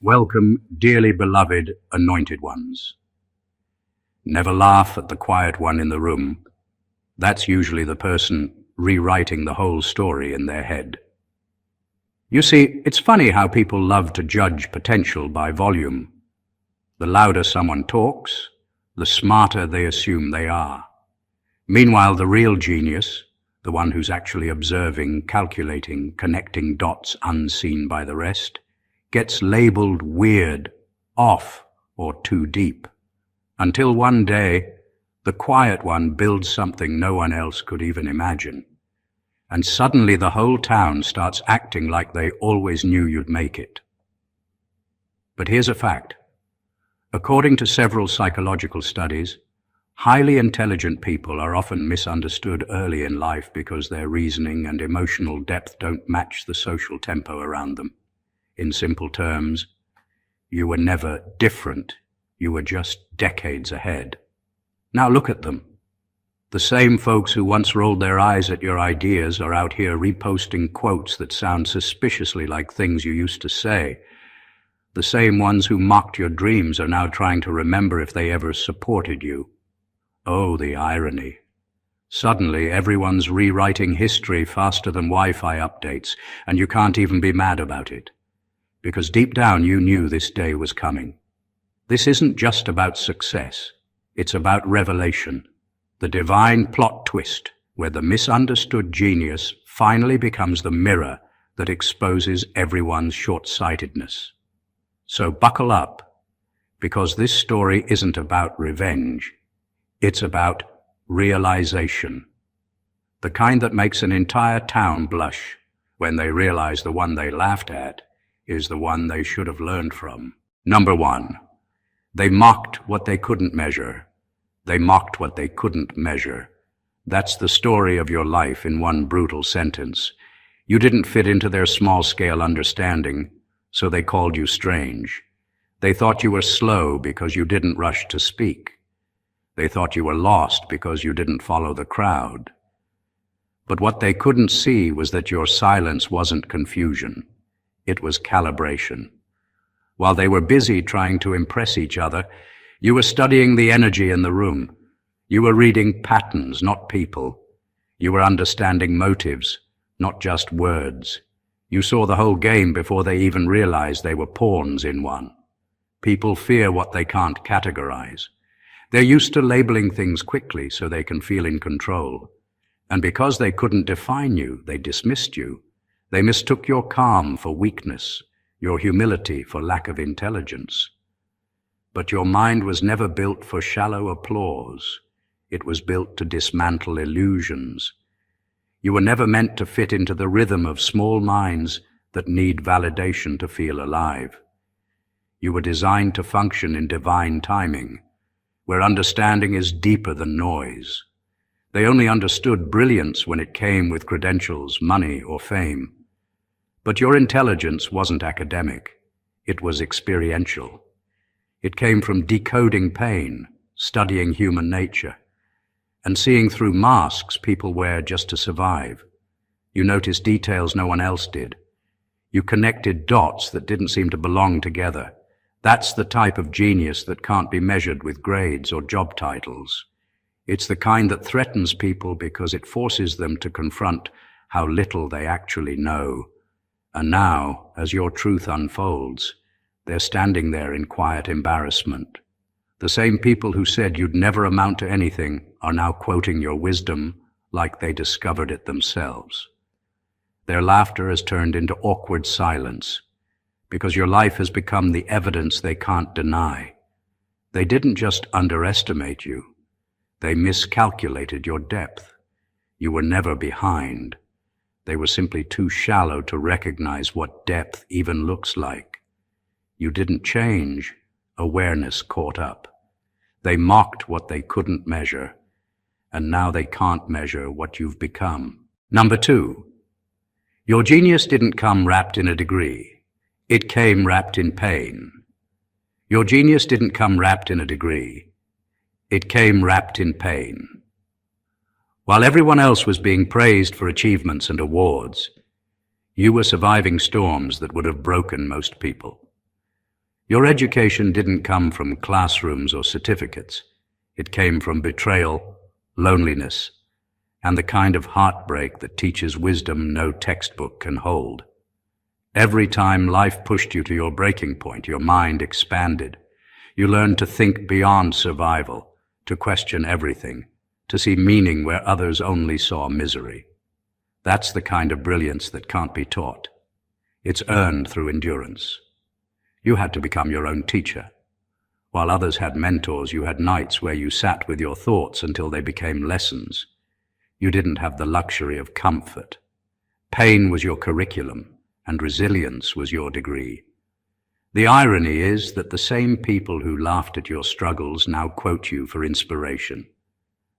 Welcome, dearly beloved anointed ones. Never laugh at the quiet one in the room. That's usually the person rewriting the whole story in their head. You see, it's funny how people love to judge potential by volume. The louder someone talks, the smarter they assume they are. Meanwhile, the real genius, the one who's actually observing, calculating, connecting dots unseen by the rest, gets labeled weird, off, or too deep. Until one day, the quiet one builds something no one else could even imagine. And suddenly the whole town starts acting like they always knew you'd make it. But here's a fact. According to several psychological studies, highly intelligent people are often misunderstood early in life because their reasoning and emotional depth don't match the social tempo around them. In simple terms, you were never different, you were just decades ahead. Now look at them. The same folks who once rolled their eyes at your ideas are out here reposting quotes that sound suspiciously like things you used to say. The same ones who mocked your dreams are now trying to remember if they ever supported you. Oh, the irony. Suddenly, everyone's rewriting history faster than Wi-Fi updates, and you can't even be mad about it. Because deep down you knew this day was coming. This isn't just about success. It's about revelation. The divine plot twist where the misunderstood genius finally becomes the mirror that exposes everyone's short-sightedness. So buckle up, because this story isn't about revenge. It's about realization. The kind that makes an entire town blush when they realize the one they laughed at is the one they should have learned from. Number one, they mocked what they couldn't measure. They mocked what they couldn't measure. That's the story of your life in one brutal sentence. You didn't fit into their small-scale understanding, so they called you strange. They thought you were slow because you didn't rush to speak. They thought you were lost because you didn't follow the crowd. But what they couldn't see was that your silence wasn't confusion. It was calibration. While they were busy trying to impress each other, you were studying the energy in the room. You were reading patterns, not people. You were understanding motives, not just words. You saw the whole game before they even realized they were pawns in one. People fear what they can't categorize. They're used to labeling things quickly so they can feel in control. And because they couldn't define you, they dismissed you. They mistook your calm for weakness, your humility for lack of intelligence. But your mind was never built for shallow applause. It was built to dismantle illusions. You were never meant to fit into the rhythm of small minds that need validation to feel alive. You were designed to function in divine timing, where understanding is deeper than noise. They only understood brilliance when it came with credentials, money, or fame. But your intelligence wasn't academic. It was experiential. It came from decoding pain, studying human nature, and seeing through masks people wear just to survive. You noticed details no one else did. You connected dots that didn't seem to belong together. That's the type of genius that can't be measured with grades or job titles. It's the kind that threatens people because it forces them to confront how little they actually know. And now, as your truth unfolds, they're standing there in quiet embarrassment. The same people who said you'd never amount to anything are now quoting your wisdom like they discovered it themselves. Their laughter has turned into awkward silence because your life has become the evidence they can't deny. They didn't just underestimate you. They miscalculated your depth. You were never behind. They were simply too shallow to recognize what depth even looks like. You didn't change. Awareness caught up. They mocked what they couldn't measure, and now they can't measure what you've become. Number two, your genius didn't come wrapped in a degree. It came wrapped in pain. Your genius didn't come wrapped in a degree. It came wrapped in pain. While everyone else was being praised for achievements and awards, you were surviving storms that would have broken most people. Your education didn't come from classrooms or certificates. It came from betrayal, loneliness, and the kind of heartbreak that teaches wisdom no textbook can hold. Every time life pushed you to your breaking point, your mind expanded. You learned to think beyond survival, to question everything, to see meaning where others only saw misery. That's the kind of brilliance that can't be taught. It's earned through endurance. You had to become your own teacher. While others had mentors, you had nights where you sat with your thoughts until they became lessons. You didn't have the luxury of comfort. Pain was your curriculum, and resilience was your degree. The irony is that the same people who laughed at your struggles now quote you for inspiration.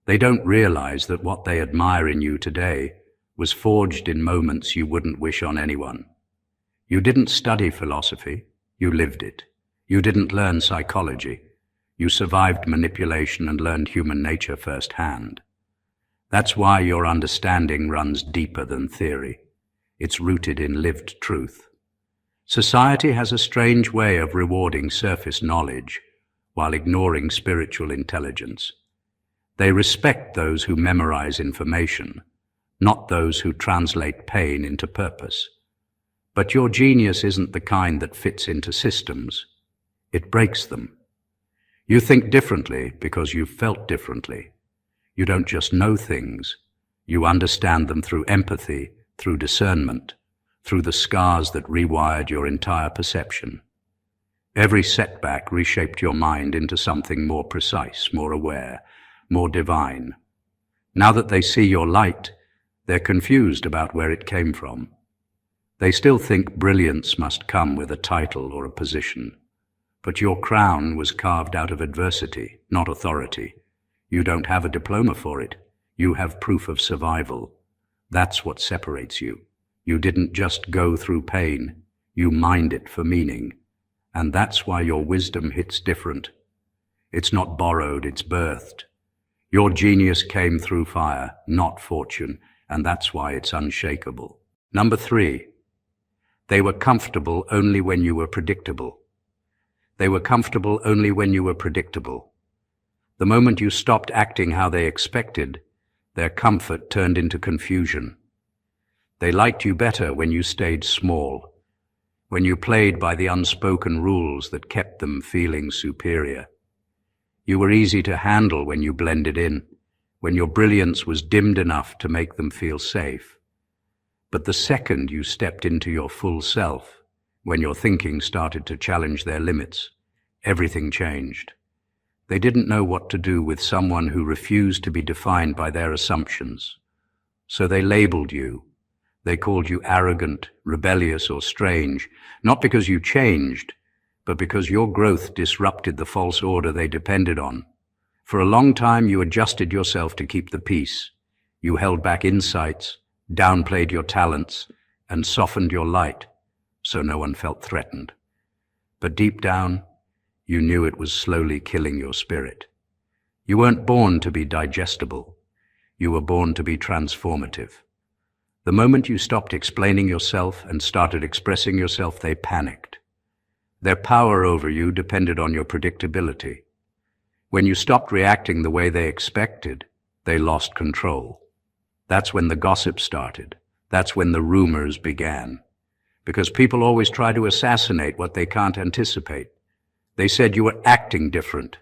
They don't realize that what they admire in you today was forged in moments you wouldn't wish on anyone. You didn't study philosophy, you lived it. You didn't learn psychology. You survived manipulation and learned human nature firsthand. That's why your understanding runs deeper than theory. It's rooted in lived truth. Society has a strange way of rewarding surface knowledge while ignoring spiritual intelligence. They respect those who memorize information, not those who translate pain into purpose. But your genius isn't the kind that fits into systems. It breaks them. You think differently because you've felt differently. You don't just know things. You understand them through empathy, through discernment, through the scars that rewired your entire perception. Every setback reshaped your mind into something more precise, more aware, more divine. Now that they see your light, they're confused about where it came from. They still think brilliance must come with a title or a position. But your crown was carved out of adversity, not authority. You don't have a diploma for it. You have proof of survival. That's what separates you. You didn't just go through pain. You mined it for meaning. And that's why your wisdom hits different. It's not borrowed, it's birthed. Your genius came through fire, not fortune, and that's why it's unshakable. Number 3. They were comfortable only when you were predictable. They were comfortable only when you were predictable. The moment you stopped acting how they expected, their comfort turned into confusion. They liked you better when you stayed small, when you played by the unspoken rules that kept them feeling superior. You were easy to handle when you blended in, when your brilliance was dimmed enough to make them feel safe. But the second you stepped into your full self, when your thinking started to challenge their limits, everything changed. They didn't know what to do with someone who refused to be defined by their assumptions. So they labeled you. They called you arrogant, rebellious, or strange, not because you changed, but because your growth disrupted the false order they depended on. For a long time, you adjusted yourself to keep the peace. You held back insights, downplayed your talents, and softened your light, so no one felt threatened. But deep down, you knew it was slowly killing your spirit. You weren't born to be digestible. You were born to be transformative. The moment you stopped explaining yourself and started expressing yourself, they panicked. Their power over you depended on your predictability. When you stopped reacting the way they expected, they lost control. That's when the gossip started. That's when the rumors began. Because people always try to assassinate what they can't anticipate. They said you were acting different.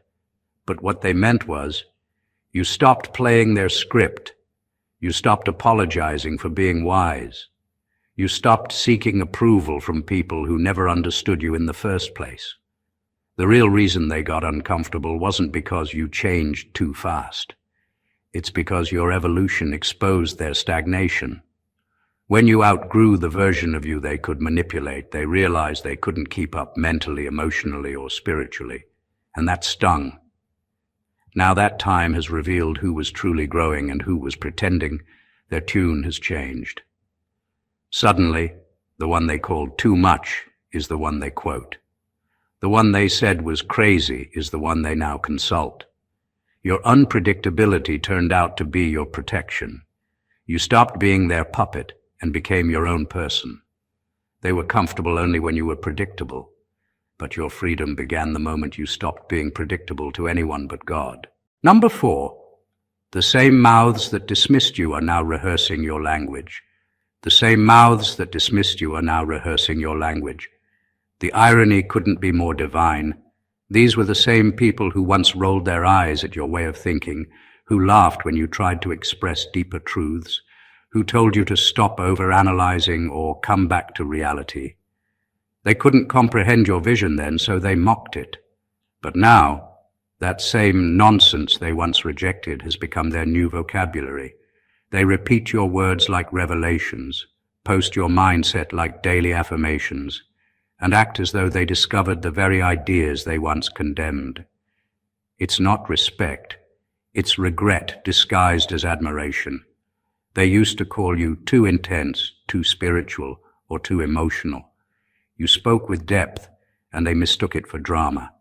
But what they meant was, you stopped playing their script. You stopped apologizing for being wise. You stopped seeking approval from people who never understood you in the first place. The real reason they got uncomfortable wasn't because you changed too fast. It's because your evolution exposed their stagnation. When you outgrew the version of you they could manipulate, they realized they couldn't keep up mentally, emotionally, or spiritually. And that stung. Now that time has revealed who was truly growing and who was pretending. Their tune has changed. Suddenly, the one they called too much is the one they quote. The one they said was crazy is the one they now consult. Your unpredictability turned out to be your protection. You stopped being their puppet and became your own person. They were comfortable only when you were predictable. but your freedom began the moment you stopped being predictable to anyone but God. Number 4. The same mouths that dismissed you are now rehearsing your language. The same mouths that dismissed you are now rehearsing your language. The irony couldn't be more divine. These were the same people who once rolled their eyes at your way of thinking, who laughed when you tried to express deeper truths, who told you to stop overanalyzing or come back to reality. They couldn't comprehend your vision then, so they mocked it. But now, that same nonsense they once rejected has become their new vocabulary. They repeat your words like revelations, post your mindset like daily affirmations, and act as though they discovered the very ideas they once condemned. It's not respect, it's regret disguised as admiration. They used to call you too intense, too spiritual, or too emotional. You spoke with depth, and they mistook it for drama.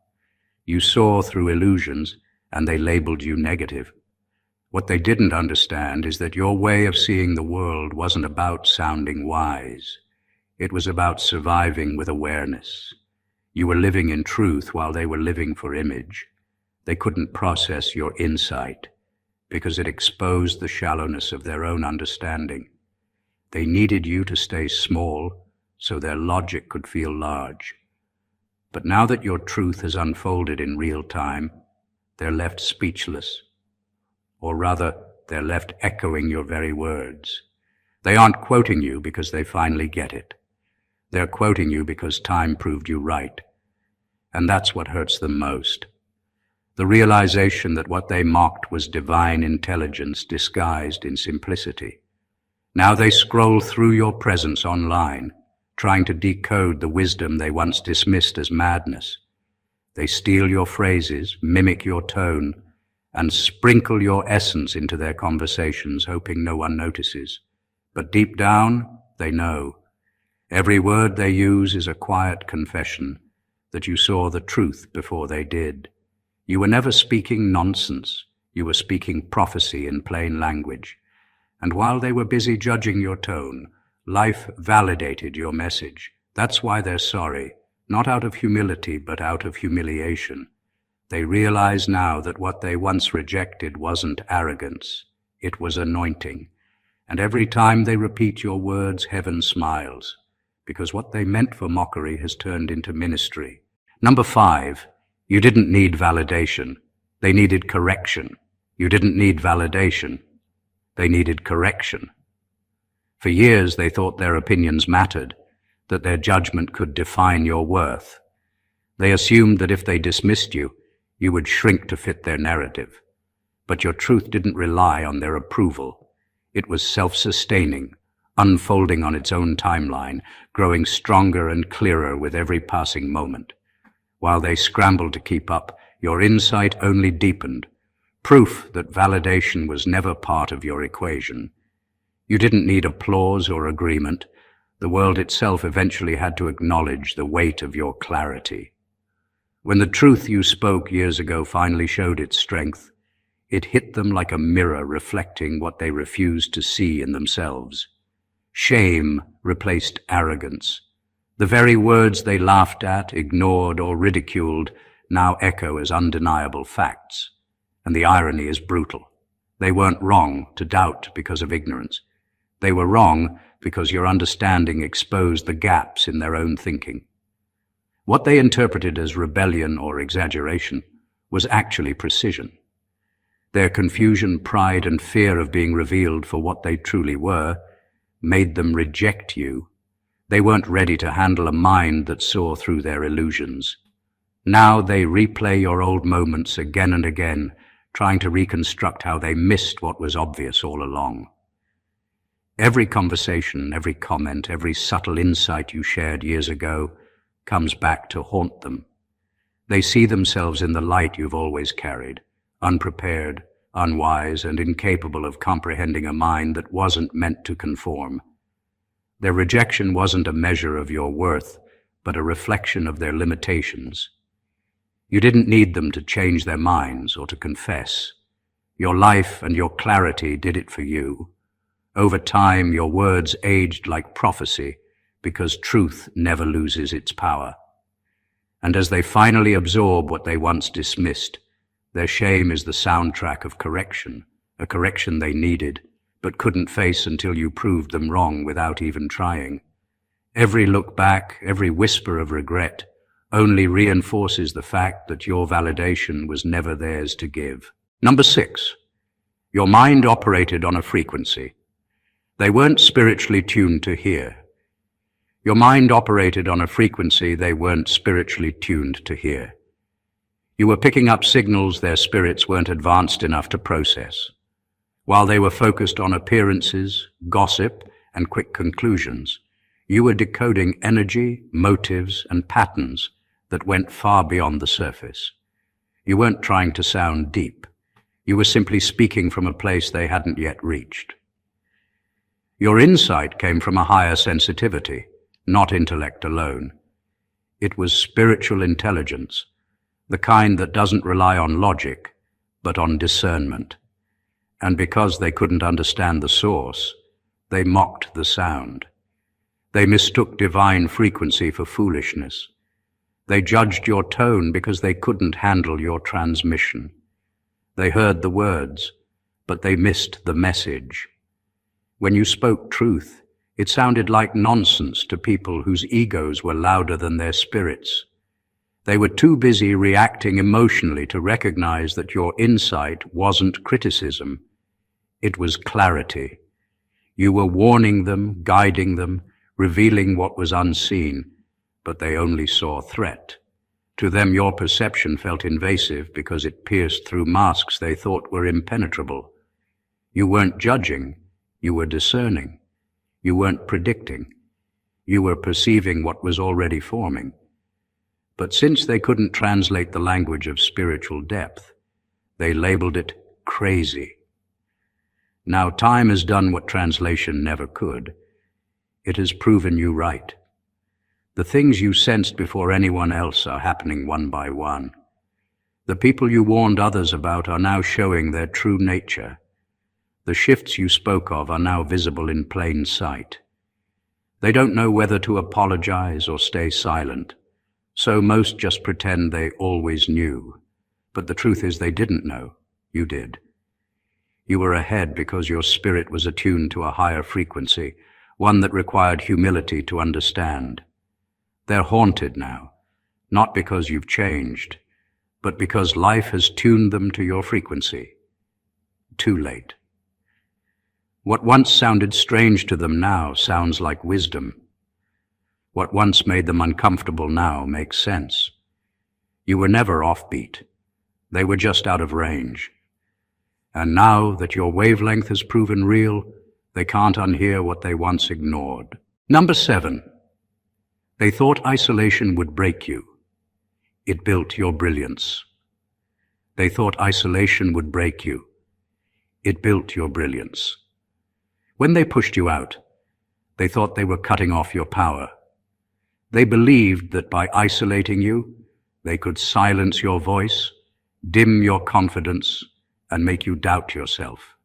You saw through illusions, and they labeled you negative. What they didn't understand is that your way of seeing the world wasn't about sounding wise. It was about surviving with awareness. You were living in truth while they were living for image. They couldn't process your insight because it exposed the shallowness of their own understanding. They needed you to stay small so their logic could feel large. But now that your truth has unfolded in real time, they're left speechless. Or rather, they're left echoing your very words. They aren't quoting you because they finally get it. They're quoting you because time proved you right. And that's what hurts them most. The realization that what they mocked was divine intelligence disguised in simplicity. Now they scroll through your presence online, trying to decode the wisdom they once dismissed as madness. They steal your phrases, mimic your tone, and sprinkle your essence into their conversations, hoping no one notices. But deep down, they know. Every word they use is a quiet confession that you saw the truth before they did. You were never speaking nonsense. You were speaking prophecy in plain language. And while they were busy judging your tone, life validated your message. That's why they're sorry, not out of humility, but out of humiliation. They realize now that what they once rejected wasn't arrogance, it was anointing. And every time they repeat your words, heaven smiles, because what they meant for mockery has turned into ministry. Number 5, you didn't need validation. They needed correction. You didn't need validation. They needed correction. For years they thought their opinions mattered, that their judgment could define your worth. They assumed that if they dismissed you, you would shrink to fit their narrative. But your truth didn't rely on their approval. It was self-sustaining, unfolding on its own timeline, growing stronger and clearer with every passing moment. While they scrambled to keep up, your insight only deepened, proof that validation was never part of your equation. You didn't need applause or agreement. The world itself eventually had to acknowledge the weight of your clarity. When the truth you spoke years ago finally showed its strength, it hit them like a mirror reflecting what they refused to see in themselves. Shame replaced arrogance. The very words they laughed at, ignored, or ridiculed now echo as undeniable facts. And the irony is brutal. They weren't wrong to doubt because of ignorance. They were wrong because your understanding exposed the gaps in their own thinking. What they interpreted as rebellion or exaggeration was actually precision. Their confusion, pride, and fear of being revealed for what they truly were made them reject you. They weren't ready to handle a mind that saw through their illusions. Now they replay your old moments again and again, trying to reconstruct how they missed what was obvious all along. Every conversation, every comment, every subtle insight you shared years ago comes back to haunt them. They see themselves in the light you've always carried, unprepared, unwise, and incapable of comprehending a mind that wasn't meant to conform. Their rejection wasn't a measure of your worth, but a reflection of their limitations. You didn't need them to change their minds or to confess. Your life and your clarity did it for you. Over time, your words aged like prophecy because truth never loses its power. And as they finally absorb what they once dismissed, their shame is the soundtrack of correction, a correction they needed, but couldn't face until you proved them wrong without even trying. Every look back, every whisper of regret, only reinforces the fact that your validation was never theirs to give. Number 6. Your mind operated on a frequency. They weren't spiritually tuned to hear. Your mind operated on a frequency they weren't spiritually tuned to hear. You were picking up signals their spirits weren't advanced enough to process. While they were focused on appearances, gossip, and quick conclusions, you were decoding energy, motives, and patterns that went far beyond the surface. You weren't trying to sound deep. You were simply speaking from a place they hadn't yet reached. Your insight came from a higher sensitivity, not intellect alone. It was spiritual intelligence, the kind that doesn't rely on logic, but on discernment. And because they couldn't understand the source, they mocked the sound. They mistook divine frequency for foolishness. They judged your tone because they couldn't handle your transmission. They heard the words, but they missed the message. When you spoke truth, it sounded like nonsense to people whose egos were louder than their spirits. They were too busy reacting emotionally to recognize that your insight wasn't criticism. It was clarity. You were warning them, guiding them, revealing what was unseen, but they only saw threat. To them, your perception felt invasive because it pierced through masks they thought were impenetrable. You weren't judging, you were discerning. You weren't predicting. You were perceiving what was already forming. But since they couldn't translate the language of spiritual depth, they labeled it crazy. Now time has done what translation never could. It has proven you right. The things you sensed before anyone else are happening one by one. The people you warned others about are now showing their true nature. The shifts you spoke of are now visible in plain sight. They don't know whether to apologize or stay silent, so most just pretend they always knew. But the truth is they didn't know. You did. You were ahead because your spirit was attuned to a higher frequency, one that required humility to understand. They're haunted now, not because you've changed, but because life has tuned them to your frequency. Too late. What once sounded strange to them now sounds like wisdom. What once made them uncomfortable now makes sense. You were never offbeat. They were just out of range. And now that your wavelength has proven real, they can't unhear what they once ignored. Number 7. They thought isolation would break you. It built your brilliance. They thought isolation would break you. It built your brilliance. When they pushed you out, they thought they were cutting off your power. They believed that by isolating you, they could silence your voice, dim your confidence, and make you doubt yourself.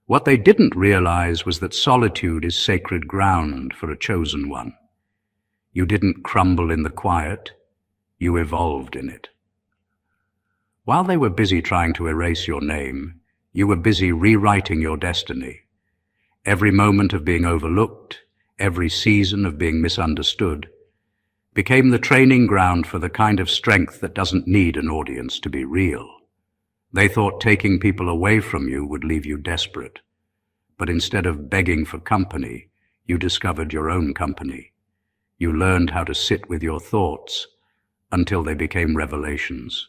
What they didn't realize was that solitude is sacred ground for a chosen one. You didn't crumble in the quiet, you evolved in it. While they were busy trying to erase your name, you were busy rewriting your destiny. Every moment of being overlooked, every season of being misunderstood, became the training ground for the kind of strength that doesn't need an audience to be real. They thought taking people away from you would leave you desperate. But instead of begging for company, you discovered your own company. You learned how to sit with your thoughts until they became revelations.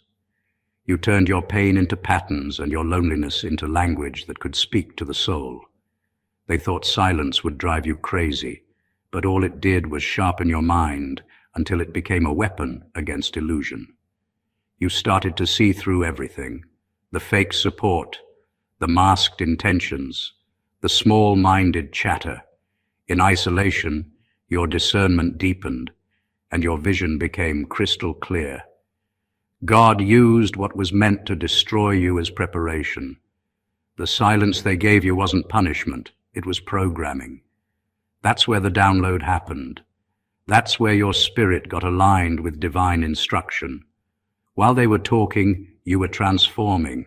You turned your pain into patterns and your loneliness into language that could speak to the soul. They thought silence would drive you crazy, but all it did was sharpen your mind until it became a weapon against illusion. You started to see through everything, the fake support, the masked intentions, the small-minded chatter. In isolation, your discernment deepened, and your vision became crystal clear. God used what was meant to destroy you as preparation. The silence they gave you wasn't punishment, it was programming. That's where the download happened. That's where your spirit got aligned with divine instruction. While they were talking, you were transforming.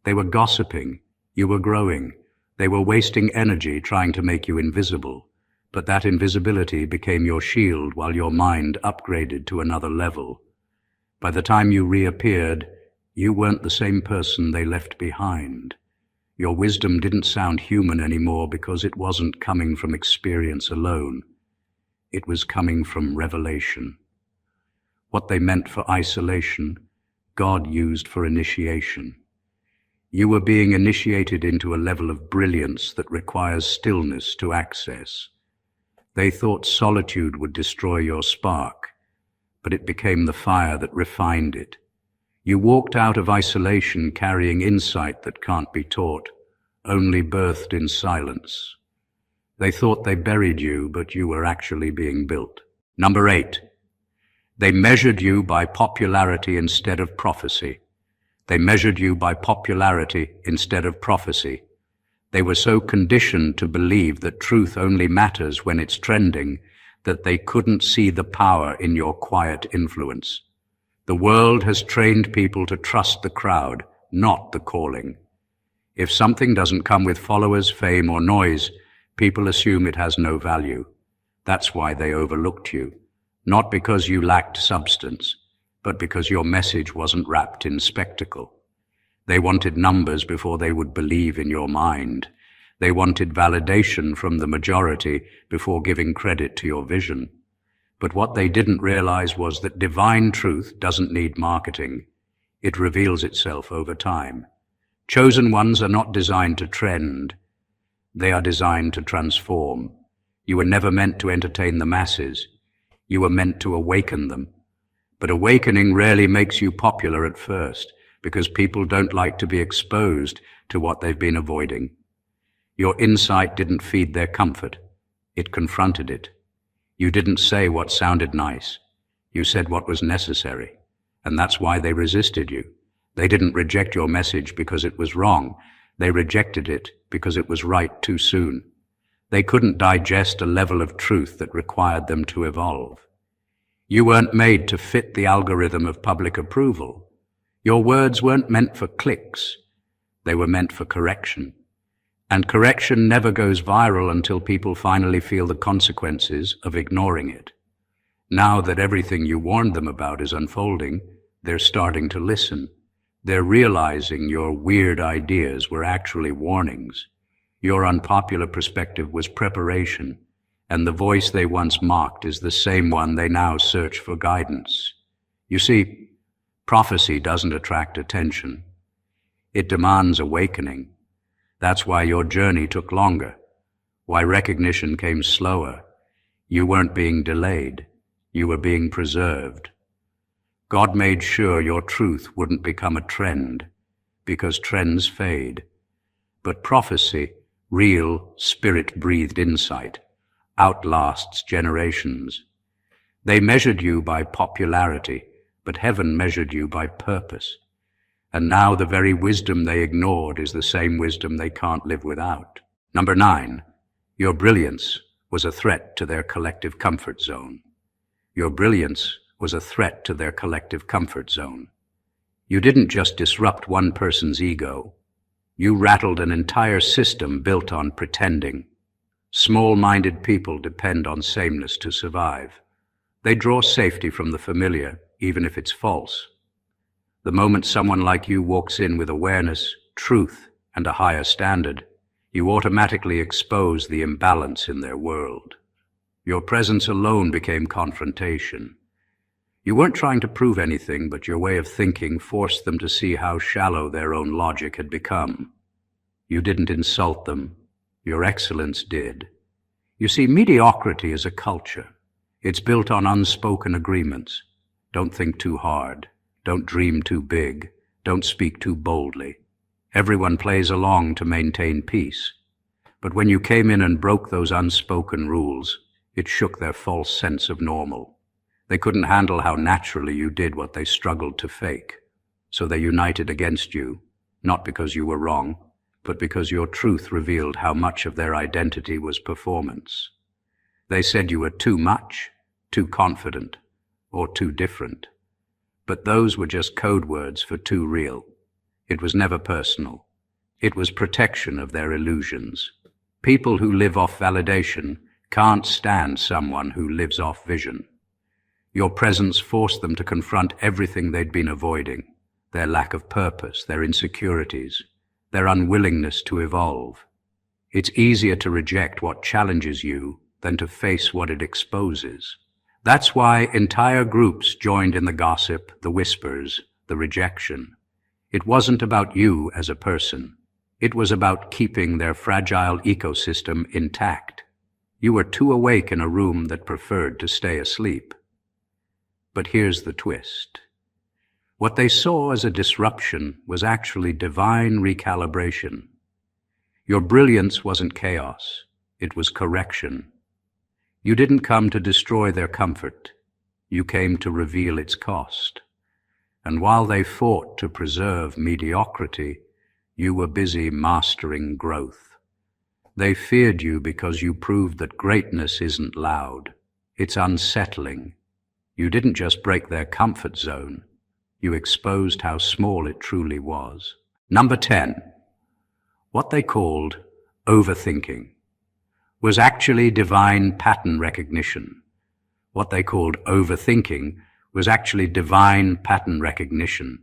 They were gossiping, you were growing. They were wasting energy trying to make you invisible, but that invisibility became your shield while your mind upgraded to another level. By the time you reappeared, you weren't the same person they left behind. Your wisdom didn't sound human anymore because it wasn't coming from experience alone. It was coming from revelation. What they meant for isolation, God used for initiation. You were being initiated into a level of brilliance that requires stillness to access. They thought solitude would destroy your spark, but it became the fire that refined it. You walked out of isolation carrying insight that can't be taught, only birthed in silence. They thought they buried you, but you were actually being built. Number 8. They measured you by popularity instead of prophecy. They measured you by popularity instead of prophecy. They were so conditioned to believe that truth only matters when it's trending that they couldn't see the power in your quiet influence. The world has trained people to trust the crowd, not the calling. If something doesn't come with followers, fame, or noise, people assume it has no value. That's why they overlooked you, not because you lacked substance, but because your message wasn't wrapped in spectacle. They wanted numbers before they would believe in your mind. They wanted validation from the majority before giving credit to your vision. But what they didn't realize was that divine truth doesn't need marketing. It reveals itself over time. Chosen ones are not designed to trend. They are designed to transform. You were never meant to entertain the masses. You were meant to awaken them. But awakening rarely makes you popular at first, because people don't like to be exposed to what they've been avoiding. Your insight didn't feed their comfort. It confronted it. You didn't say what sounded nice. You said what was necessary. And that's why they resisted you. They didn't reject your message because it was wrong. They rejected it because it was right too soon. They couldn't digest a level of truth that required them to evolve. You weren't made to fit the algorithm of public approval. Your words weren't meant for clicks. They were meant for correction. And correction never goes viral until people finally feel the consequences of ignoring it. Now that everything you warned them about is unfolding, they're starting to listen. They're realizing your weird ideas were actually warnings. Your unpopular perspective was preparation, and the voice they once mocked is the same one they now search for guidance. You see, prophecy doesn't attract attention. It demands awakening. That's why your journey took longer, why recognition came slower. You weren't being delayed. You were being preserved. God made sure your truth wouldn't become a trend, because trends fade. But prophecy, real, spirit-breathed insight, outlasts generations. They measured you by popularity, but heaven measured you by purpose. And now the very wisdom they ignored is the same wisdom they can't live without. Number 9, your brilliance was a threat to their collective comfort zone. Your brilliance was a threat to their collective comfort zone. You didn't just disrupt one person's ego. You rattled an entire system built on pretending. Small-minded people depend on sameness to survive. They draw safety from the familiar, even if it's false. The moment someone like you walks in with awareness, truth, and a higher standard, you automatically expose the imbalance in their world. Your presence alone became confrontation. You weren't trying to prove anything, but your way of thinking forced them to see how shallow their own logic had become. You didn't insult them. Your excellence did. You see, mediocrity is a culture. It's built on unspoken agreements. Don't think too hard. Don't dream too big. Don't speak too boldly. Everyone plays along to maintain peace. But when you came in and broke those unspoken rules, it shook their false sense of normal. They couldn't handle how naturally you did what they struggled to fake. So they united against you, not because you were wrong, but because your truth revealed how much of their identity was performance. They said you were too much, too confident, or too different. But those were just code words for too real. It was never personal. It was protection of their illusions. People who live off validation can't stand someone who lives off vision. Your presence forced them to confront everything they'd been avoiding, their lack of purpose, their insecurities, their unwillingness to evolve. It's easier to reject what challenges you than to face what it exposes. That's why entire groups joined in the gossip, the whispers, the rejection. It wasn't about you as a person. It was about keeping their fragile ecosystem intact. You were too awake in a room that preferred to stay asleep. But here's the twist. What they saw as a disruption was actually divine recalibration. Your brilliance wasn't chaos. It was correction. You didn't come to destroy their comfort. You came to reveal its cost. And while they fought to preserve mediocrity, you were busy mastering growth. They feared you because you proved that greatness isn't loud. It's unsettling. You didn't just break their comfort zone. You exposed how small it truly was. Number 10. What they called overthinking was actually divine pattern recognition. What they called overthinking was actually divine pattern recognition.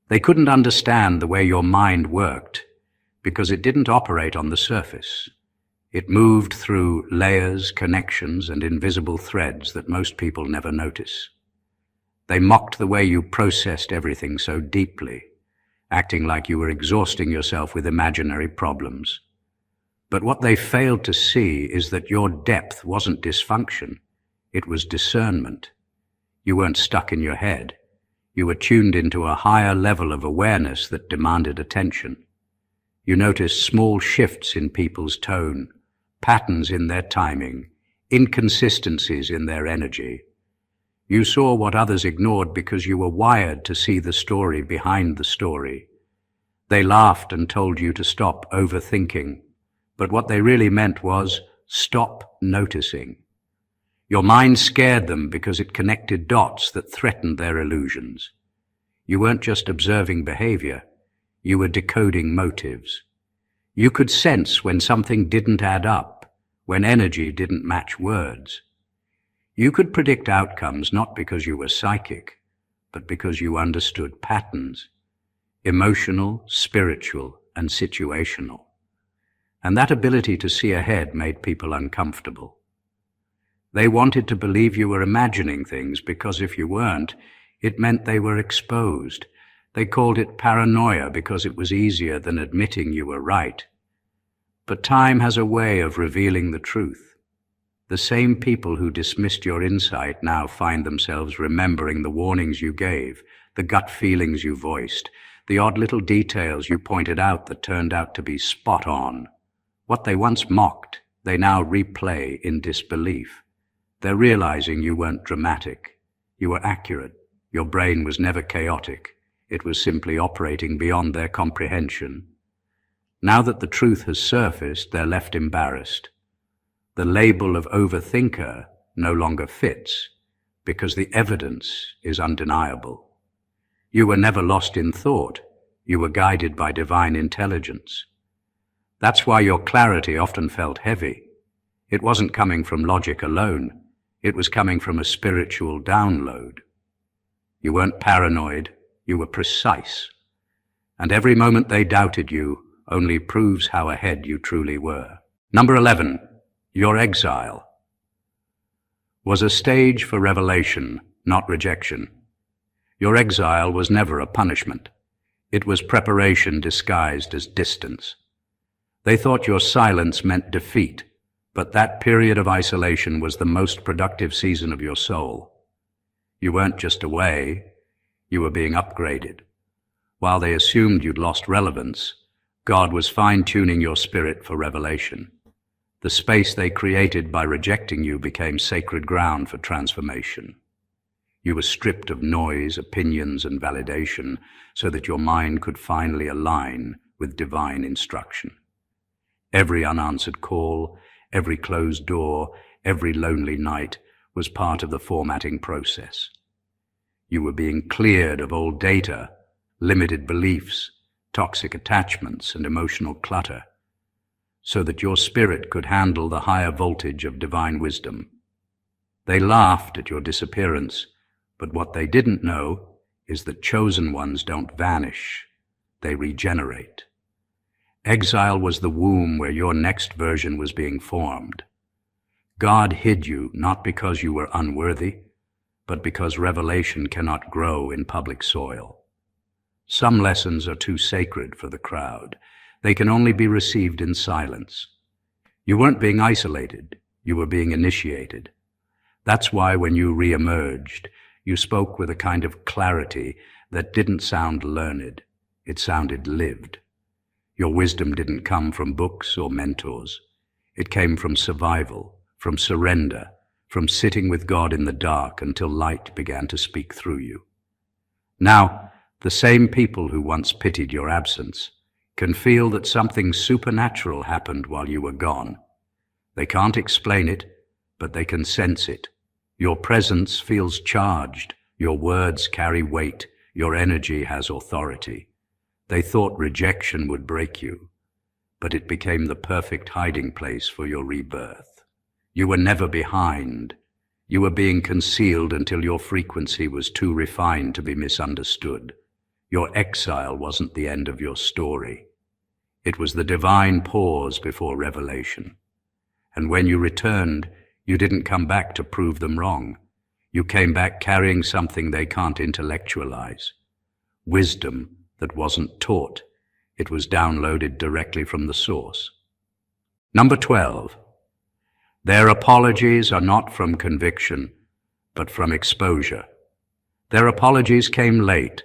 They couldn't understand the way your mind worked because it didn't operate on the surface. It moved through layers, connections, and invisible threads that most people never notice. They mocked the way you processed everything so deeply, acting like you were exhausting yourself with imaginary problems. But what they failed to see is that your depth wasn't dysfunction, it was discernment. You weren't stuck in your head. You were tuned into a higher level of awareness that demanded attention. You noticed small shifts in people's tone, patterns in their timing, inconsistencies in their energy. You saw what others ignored because you were wired to see the story behind the story. They laughed and told you to stop overthinking, but what they really meant was stop noticing. Your mind scared them because it connected dots that threatened their illusions. You weren't just observing behavior, you were decoding motives. You could sense when something didn't add up, when energy didn't match words. You could predict outcomes not because you were psychic, but because you understood patterns, emotional, spiritual, and situational. And that ability to see ahead made people uncomfortable. They wanted to believe you were imagining things because if you weren't, it meant they were exposed. They called it paranoia because it was easier than admitting you were right. But time has a way of revealing the truth. The same people who dismissed your insight now find themselves remembering the warnings you gave, the gut feelings you voiced, the odd little details you pointed out that turned out to be spot on. What they once mocked, they now replay in disbelief. They're realizing you weren't dramatic. You were accurate. Your brain was never chaotic. It was simply operating beyond their comprehension. Now that the truth has surfaced, they're left embarrassed. The label of overthinker no longer fits because the evidence is undeniable. You were never lost in thought. You were guided by divine intelligence. That's why your clarity often felt heavy. It wasn't coming from logic alone. It was coming from a spiritual download. You weren't paranoid, you were precise. And every moment they doubted you only proves how ahead you truly were. Number 11, your exile was a stage for revelation, not rejection. Your exile was never a punishment. It was preparation disguised as distance. They thought your silence meant defeat, but that period of isolation was the most productive season of your soul. You weren't just away, you were being upgraded. While they assumed you'd lost relevance, God was fine-tuning your spirit for revelation. The space they created by rejecting you became sacred ground for transformation. You were stripped of noise, opinions, and validation so that your mind could finally align with divine instruction. Every unanswered call, every closed door, every lonely night was part of the formatting process. You were being cleared of old data, limited beliefs, toxic attachments, and emotional clutter, so that your spirit could handle the higher voltage of divine wisdom. They laughed at your disappearance, but what they didn't know is that chosen ones don't vanish, they regenerate. Exile was the womb where your next version was being formed. God hid you not because you were unworthy, but because revelation cannot grow in public soil. Some lessons are too sacred for the crowd. They can only be received in silence. You weren't being isolated, you were being initiated. That's why when you re-emerged, you spoke with a kind of clarity that didn't sound learned, it sounded lived. Your wisdom didn't come from books or mentors. It came from survival, from surrender, from sitting with God in the dark until light began to speak through you. Now, the same people who once pitied your absence can feel that something supernatural happened while you were gone. They can't explain it, but they can sense it. Your presence feels charged, your words carry weight, your energy has authority. They thought rejection would break you, but it became the perfect hiding place for your rebirth. You were never behind. You were being concealed until your frequency was too refined to be misunderstood. Your exile wasn't the end of your story. It was the divine pause before revelation. And when you returned, you didn't come back to prove them wrong. You came back carrying something they can't intellectualize. Wisdom that wasn't taught. It was downloaded directly from the source. Number 12. Their apologies are not from conviction, but from exposure. Their apologies came late,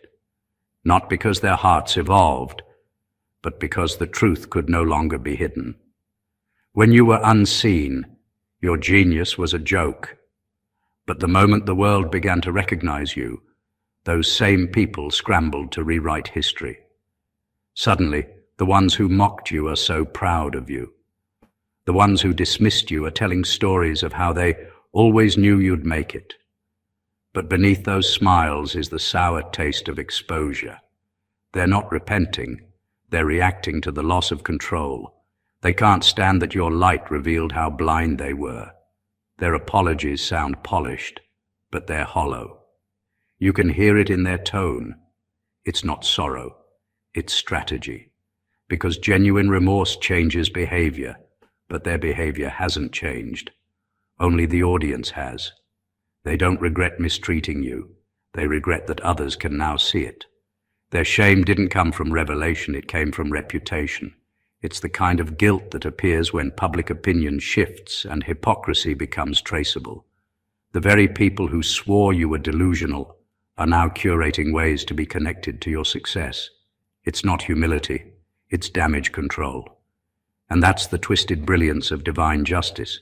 not because their hearts evolved, but because the truth could no longer be hidden. When you were unseen, your genius was a joke. But the moment the world began to recognize you, those same people scrambled to rewrite history. Suddenly, the ones who mocked you are so proud of you. The ones who dismissed you are telling stories of how they always knew you'd make it. But beneath those smiles is the sour taste of exposure. They're not repenting, they're reacting to the loss of control. They can't stand that your light revealed how blind they were. Their apologies sound polished, but they're hollow. You can hear it in their tone. It's not sorrow, it's strategy. Because genuine remorse changes behavior, but their behavior hasn't changed. Only the audience has. They don't regret mistreating you. They regret that others can now see it. Their shame didn't come from revelation, it came from reputation. It's the kind of guilt that appears when public opinion shifts and hypocrisy becomes traceable. The very people who swore you were delusional are now curating ways to be connected to your success. It's not humility, it's damage control. And that's the twisted brilliance of divine justice.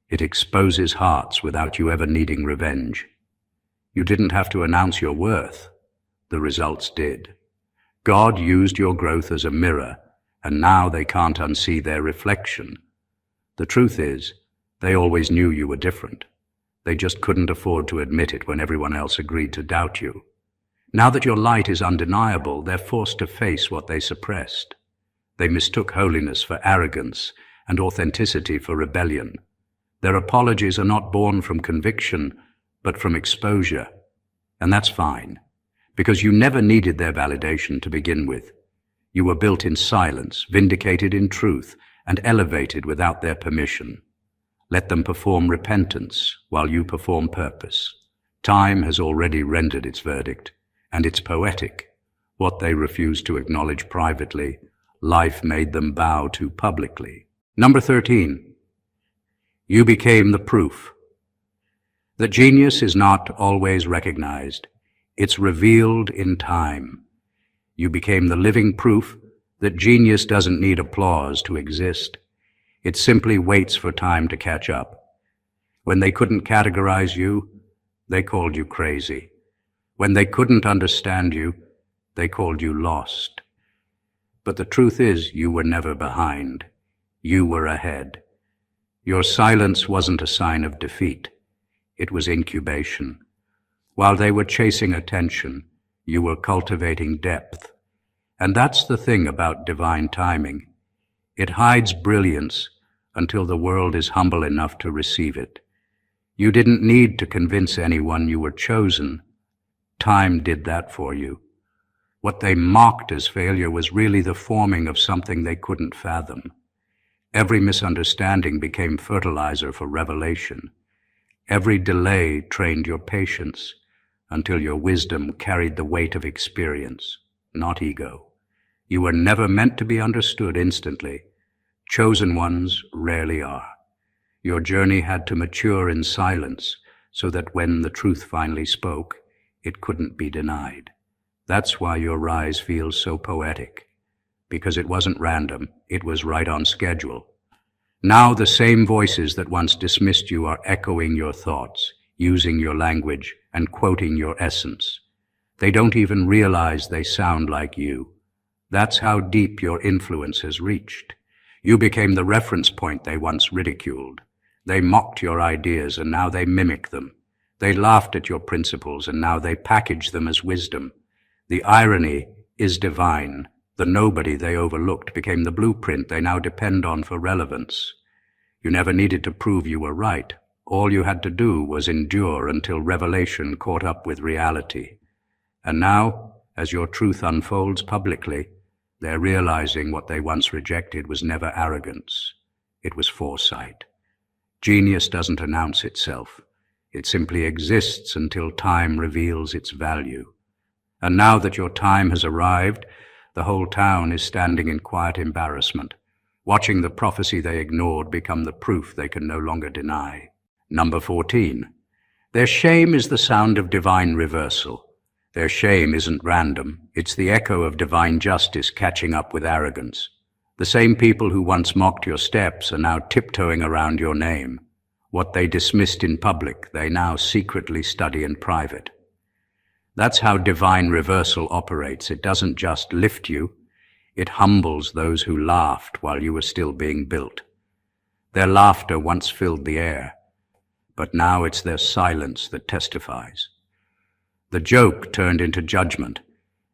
It exposes hearts without you ever needing revenge. You didn't have to announce your worth. The results did. God used your growth as a mirror, and now they can't unsee their reflection. The truth is, they always knew you were different. They just couldn't afford to admit it when everyone else agreed to doubt you. Now that your light is undeniable, they're forced to face what they suppressed. They mistook holiness for arrogance and authenticity for rebellion. Their apologies are not born from conviction, but from exposure. And that's fine, because you never needed their validation to begin with. You were built in silence, vindicated in truth, and elevated without their permission. Let them perform repentance while you perform purpose. Time has already rendered its verdict, and it's poetic. What they refused to acknowledge privately, life made them bow to publicly. Number 13. You became the proof. That genius is not always recognized. It's revealed in time. You became the living proof that genius doesn't need applause to exist. It simply waits for time to catch up. When they couldn't categorize you, they called you crazy. When they couldn't understand you, they called you lost. But the truth is, you were never behind. You were ahead. Your silence wasn't a sign of defeat. It was incubation. While they were chasing attention, you were cultivating depth. And that's the thing about divine timing. It hides brilliance until the world is humble enough to receive it. You didn't need to convince anyone you were chosen. Time did that for you. What they mocked as failure was really the forming of something they couldn't fathom. Every misunderstanding became fertilizer for revelation. Every delay trained your patience until your wisdom carried the weight of experience, not ego. You were never meant to be understood instantly. Chosen ones rarely are. Your journey had to mature in silence so that when the truth finally spoke, it couldn't be denied. That's why your rise feels so poetic, because it wasn't random, it was right on schedule. Now the same voices that once dismissed you are echoing your thoughts, using your language, and quoting your essence. They don't even realize they sound like you. That's how deep your influence has reached. You became the reference point they once ridiculed. They mocked your ideas, and now they mimic them. They laughed at your principles, and now they package them as wisdom. The irony is divine. The nobody they overlooked became the blueprint they now depend on for relevance. You never needed to prove you were right. All you had to do was endure until revelation caught up with reality. And now, as your truth unfolds publicly, they're realizing what they once rejected was never arrogance. It was foresight. Genius doesn't announce itself. It simply exists until time reveals its value. And now that your time has arrived, the whole town is standing in quiet embarrassment, watching the prophecy they ignored become the proof they can no longer deny. Number 14. Their shame is the sound of divine reversal. Their shame isn't random. It's the echo of divine justice catching up with arrogance. The same people who once mocked your steps are now tiptoeing around your name. What they dismissed in public, they now secretly study in private. That's how divine reversal operates. It doesn't just lift you, it humbles those who laughed while you were still being built. Their laughter once filled the air, but now it's their silence that testifies. The joke turned into judgment,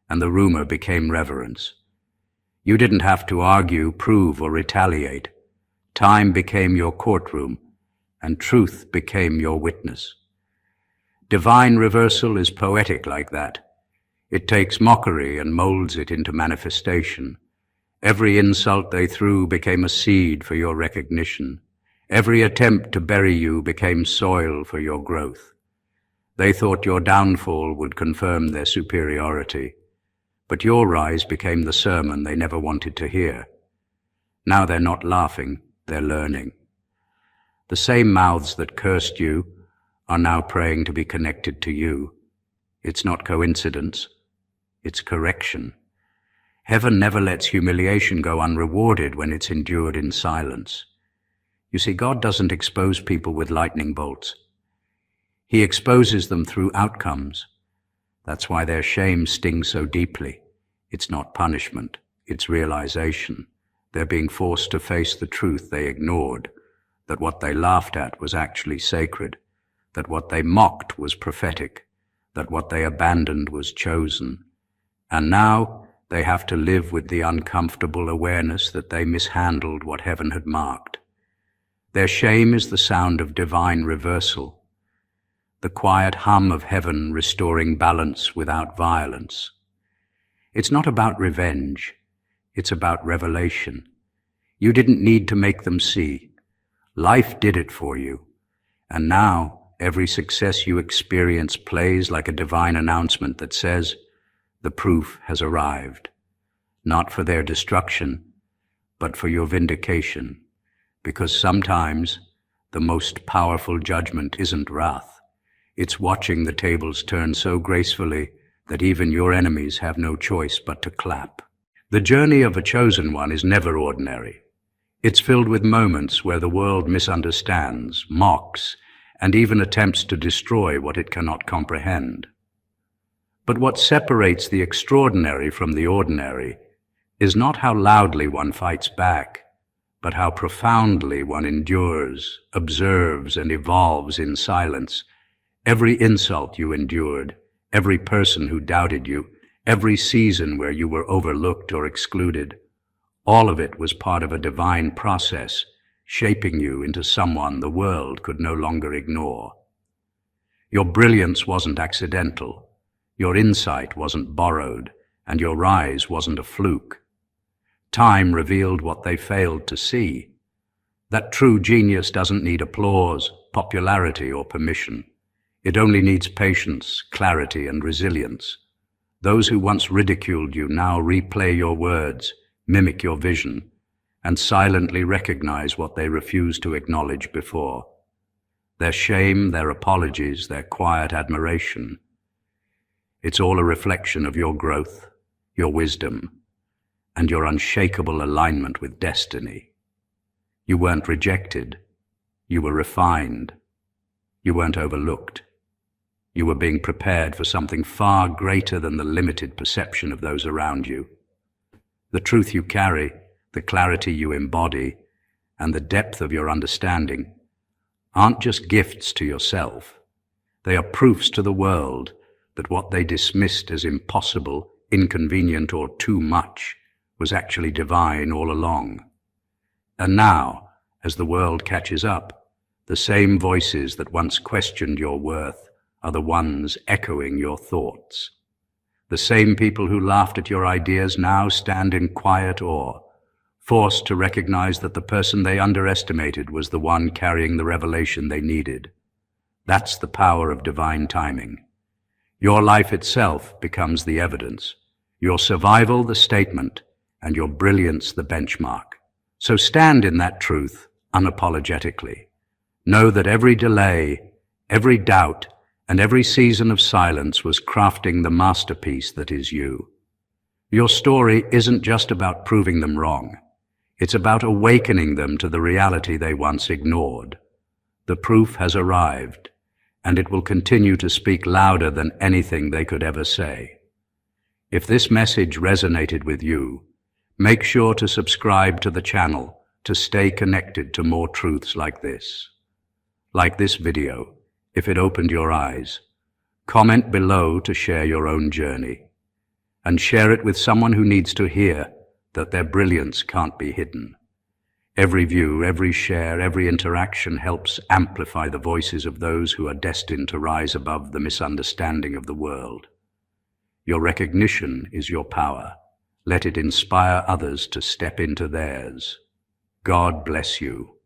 and the rumor became reverence. You didn't have to argue, prove, or retaliate. Time became your courtroom, and truth became your witness. Divine reversal is poetic like that. It takes mockery and molds it into manifestation. Every insult they threw became a seed for your recognition. Every attempt to bury you became soil for your growth. They thought your downfall would confirm their superiority, but your rise became the sermon they never wanted to hear. Now they're not laughing, they're learning. The same mouths that cursed you are now praying to be connected to you. It's not coincidence, it's correction. Heaven never lets humiliation go unrewarded when it's endured in silence. You see, God doesn't expose people with lightning bolts. He exposes them through outcomes. That's why their shame stings so deeply. It's not punishment, it's realization. They're being forced to face the truth they ignored, that what they laughed at was actually sacred, that what they mocked was prophetic, that what they abandoned was chosen. And now they have to live with the uncomfortable awareness that they mishandled what heaven had marked. Their shame is the sound of divine reversal, the quiet hum of heaven restoring balance without violence. It's not about revenge, it's about revelation. You didn't need to make them see. Life did it for you. And now, every success you experience plays like a divine announcement that says, the proof has arrived. Not for their destruction, but for your vindication. Because sometimes, the most powerful judgment isn't wrath. It's watching the tables turn so gracefully that even your enemies have no choice but to clap. The journey of a chosen one is never ordinary. It's filled with moments where the world misunderstands, mocks, and even attempts to destroy what it cannot comprehend. But what separates the extraordinary from the ordinary is not how loudly one fights back, but how profoundly one endures, observes, and evolves in silence Every insult you endured, every person who doubted you, every season where you were overlooked or excluded, all of it was part of a divine process, shaping you into someone the world could no longer ignore. Your brilliance wasn't accidental, your insight wasn't borrowed, and your rise wasn't a fluke. Time revealed what they failed to see. That true genius doesn't need applause, popularity, or permission. It only needs patience, clarity, and resilience. Those who once ridiculed you now replay your words, mimic your vision, and silently recognize what they refused to acknowledge before. Their shame, their apologies, their quiet admiration. It's all a reflection of your growth, your wisdom, and your unshakable alignment with destiny. You weren't rejected. You were refined. You weren't overlooked. You were being prepared for something far greater than the limited perception of those around you. The truth you carry, the clarity you embody, and the depth of your understanding aren't just gifts to yourself. They are proofs to the world that what they dismissed as impossible, inconvenient, or too much was actually divine all along. And now, as the world catches up, the same voices that once questioned your worth are the ones echoing your thoughts. The same people who laughed at your ideas now stand in quiet awe, forced to recognize that the person they underestimated was the one carrying the revelation they needed. That's the power of divine timing. Your life itself becomes the evidence, your survival the statement, and your brilliance the benchmark. So stand in that truth unapologetically. Know that every delay, every doubt, and every season of silence was crafting the masterpiece that is you. Your story isn't just about proving them wrong. It's about awakening them to the reality they once ignored. The proof has arrived, and it will continue to speak louder than anything they could ever say. If this message resonated with you, make sure to subscribe to the channel to stay connected to more truths like this. Like this video, if it opened your eyes, comment below to share your own journey, and share it with someone who needs to hear that their brilliance can't be hidden. Every view, every share, every interaction helps amplify the voices of those who are destined to rise above the misunderstanding of the world. Your recognition is your power. Let it inspire others to step into theirs. God bless you.